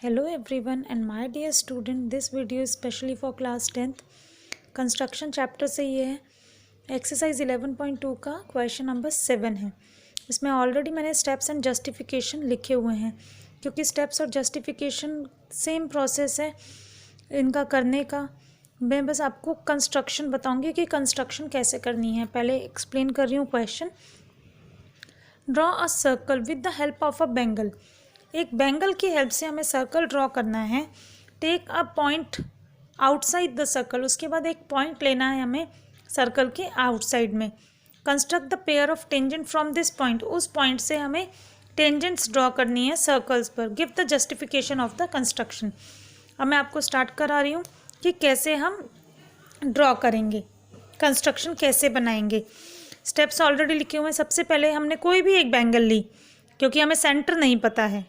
Hello everyone and my dear student, this video is specially for class 10th construction chapter से ये है exercise 11.2 का question number 7 है। इसमें ऑलरेडी मैंने स्टेप्स एंड जस्टिफिकेशन लिखे हुए हैं क्योंकि स्टेप्स और जस्टिफिकेशन सेम प्रोसेस है इनका करने का। मैं बस आपको कंस्ट्रक्शन बताऊंगी कि कंस्ट्रक्शन कैसे करनी है। पहले एक्सप्लेन कर रही हूँ question. Draw a circle with the help of a Bengal. एक बेंगल की हेल्प से हमें सर्कल ड्रॉ करना है। Take a point outside the circle, उसके बाद एक पॉइंट लेना है हमें सर्कल के आउटसाइड में। Construct the pair of tangent from this point, उस पॉइंट से हमें टेंजेंट्स ड्रॉ करनी है सर्कल्स पर। Give the justification of the construction. अब मैं आपको स्टार्ट करा रही हूँ कि कैसे हम ड्रॉ करेंगे, कंस्ट्रक्शन कैसे बनाएंगे। स्टेप्स ऑलरेडी लिखे हुए हैं। सबसे पहले हमने कोई भी एक बेंगल ली क्योंकि हमें सेंटर नहीं पता है।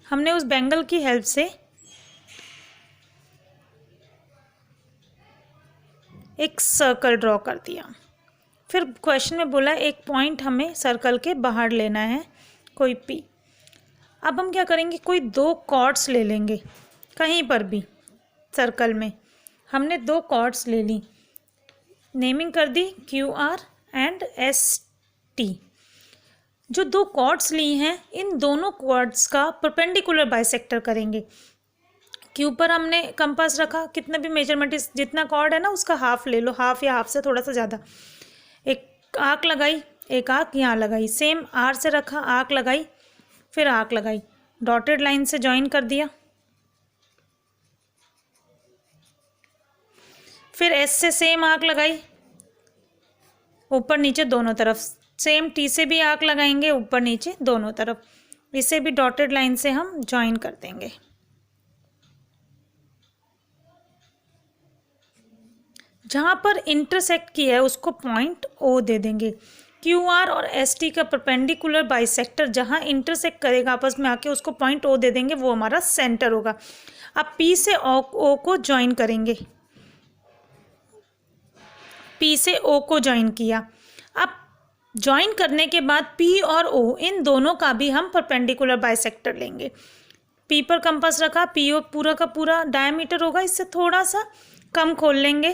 हमने उस बेंगल की हेल्प से एक सर्कल ड्रॉ कर दिया। फिर क्वेश्चन में बोला एक पॉइंट हमें सर्कल के बाहर लेना है, कोई पी। अब हम क्या करेंगे, कोई दो कॉर्ड्स ले लेंगे कहीं पर भी सर्कल में। हमने दो कॉर्ड्स ले ली, नेमिंग कर दी QR एंड ST। जो दो कॉर्ड्स ली हैं इन दोनों कॉर्ड्स का परपेंडिकुलर बाइसेक्टर करेंगे। क्यू पर हमने कंपास रखा, कितना भी मेजरमेंट जितना कॉर्ड है ना उसका हाफ ले लो, हाफ या हाफ से थोड़ा सा ज़्यादा। एक आर्क लगाई, एक आर्क यहाँ लगाई, सेम R से रखा, आर्क लगाई, फिर आर्क लगाई, डॉटेड लाइन से ज्वाइन कर दिया। फिर S से सेम आर्क लगाई, ऊपर नीचे दोनों तरफ। सेम T से भी आर्क लगाएंगे, ऊपर नीचे दोनों तरफ। इसे भी डॉटेड लाइन से हम ज्वाइन कर देंगे। जहाँ पर इंटरसेक्ट किया है उसको पॉइंट O दे देंगे। QR और ST का परपेंडिकुलर बाइसेक्टर जहाँ इंटरसेक्ट करेगा आपस में आके उसको पॉइंट O दे देंगे, वो हमारा सेंटर होगा। अब P से O को ज्वाइन करेंगे। P से O को ज्वाइन किया। अब ज्वाइन करने के बाद P और O इन दोनों का भी हम परपेंडिकुलर बाइसेक्टर लेंगे। P पर कंपास रखा, PO पूरा का पूरा डायमीटर होगा, इससे थोड़ा सा कम खोल लेंगे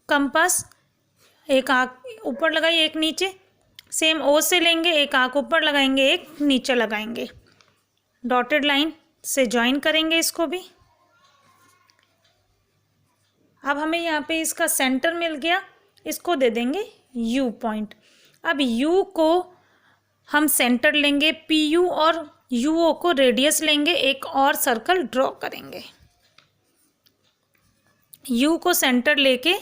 कंपास। एक आंख ऊपर लगाई, एक नीचे। सेम O से लेंगे, एक आंख ऊपर लगाएंगे, एक नीचे लगाएंगे। डॉटेड लाइन से ज्वाइन करेंगे इसको भी। अब हमें यहाँ पे इसका सेंटर मिल गया, इसको दे देंगे U पॉइंट। अब U को हम सेंटर लेंगे, PU और UO को रेडियस लेंगे, एक और सर्कल ड्रॉ करेंगे। U को सेंटर लेके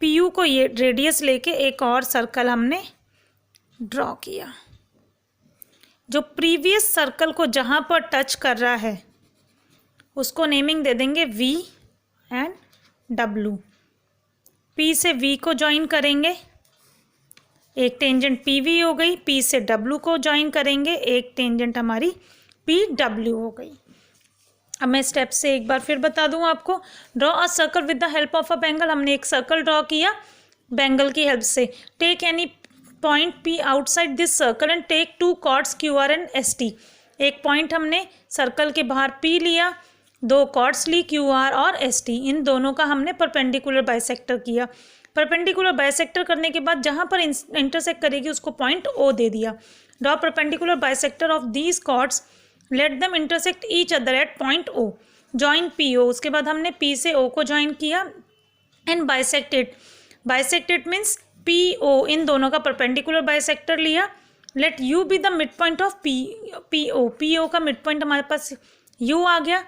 PU को ये रेडियस लेके एक और सर्कल हमने ड्रॉ किया। जो प्रीवियस सर्कल को जहाँ पर टच कर रहा है उसको नेमिंग दे देंगे V एंड W। P से V को ज्वाइन करेंगे, एक टेंजेंट PV हो गई। P से W को ज्वाइन करेंगे, एक टेंजेंट हमारी PW हो गई। अब मैं स्टेप से एक बार फिर बता दूं आपको। Draw a circle with the help of a bangle. हमने एक सर्कल ड्रॉ किया बेंगल की हेल्प से। Take any point P outside this circle and take two chords QR and ST। एक पॉइंट हमने सर्कल के बाहर P लिया, दो कॉर्ड्स ली QR और ST, इन दोनों का हमने परपेंडिकुलर बाइसेक्टर किया। परपेंडिकुलर बाइसेक्टर करने के बाद जहाँ पर इंटरसेक्ट करेगी उसको पॉइंट O दे दिया। Draw perpendicular bisector of these chords, let them intersect each other at point O। Join PO, उसके बाद हमने P से O को ज्वाइन किया and bisect it. Bisect it means PO इन दोनों का परपेंडिकुलर बाइसेक्टर लिया। Let U be the mid point of PO। PO का मिड पॉइंट हमारे पास U आ गया।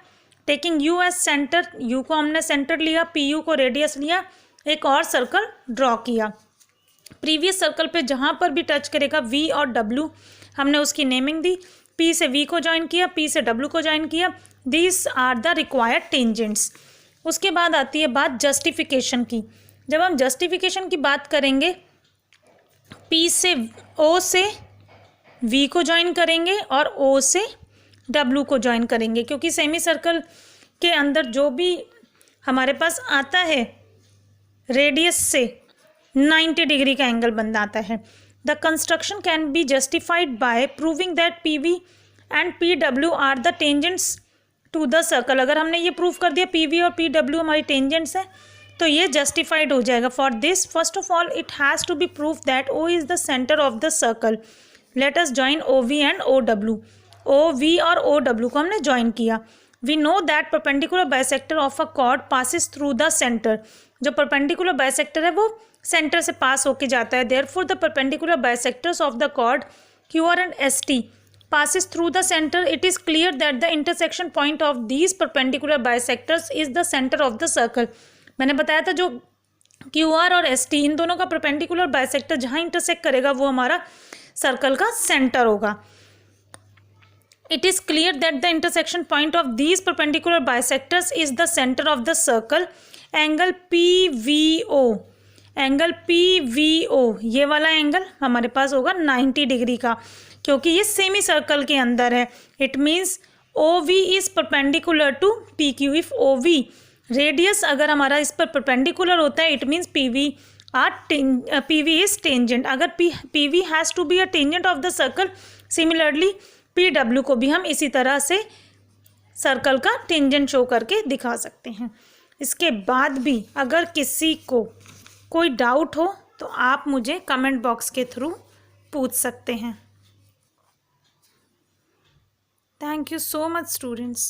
Taking U as centre, U को हमने सेंटर लिया, PU को रेडियस लिया, एक और सर्कल ड्रॉ किया। प्रीवियस सर्कल पे जहाँ पर भी टच करेगा V और W हमने उसकी नेमिंग दी। P से V को ज्वाइन किया, P से W को ज्वाइन किया। These are the required tangents. उसके बाद आती है बात जस्टिफिकेशन की। जब हम जस्टिफिकेशन की बात करेंगे, P से O से V को ज्वाइन करेंगे और O से W को ज्वाइन करेंगे, क्योंकि सेमी सर्कल के अंदर जो भी हमारे पास आता है रेडियस से 90 डिग्री का एंगल बन जाता है। The construction can be justified by proving that P V and P W are the tangents to the circle. अगर हमने ये प्रूव कर दिया पी वी और पी डब्ल्यू हमारी टेंजेंट्स है तो ये जस्टिफाइड हो जाएगा। For this first of all it has to be prove that O is the centre of the circle. Let us join O V and O W. O we और O W को हमने join किया। We know that perpendicular bisector of a chord passes through the centre. जो perpendicular bisector है वो centre से pass होके जाता है। Therefore the perpendicular bisectors of the chord Q R and S T passes through the center. It is clear that the intersection point of these perpendicular bisectors is the center of the circle. मैंने बताया था जो QR और ST इन दोनों का perpendicular bisector जहाँ intersect करेगा वो हमारा सर्कल का सेंटर होगा। It is clear that the intersection point of these perpendicular bisectors is the center of the circle. Angle PVO, angle PVO ये वाला एंगल हमारे पास होगा 90 डिग्री का, क्योंकि ये सेमी सर्कल के अंदर है। It means OV is perpendicular to PQ। If OV radius अगर हमारा इस पर परपेंडिकुलर होता है it means PV is tangent. अगर PV has to be a tangent of the circle, similarly PW को भी हम इसी तरह से सर्कल का टेंजेंट शो करके दिखा सकते हैं। इसके बाद भी अगर किसी को कोई डाउट हो तो आप मुझे कमेंट बॉक्स के थ्रू पूछ सकते हैं। Thank you so much, students.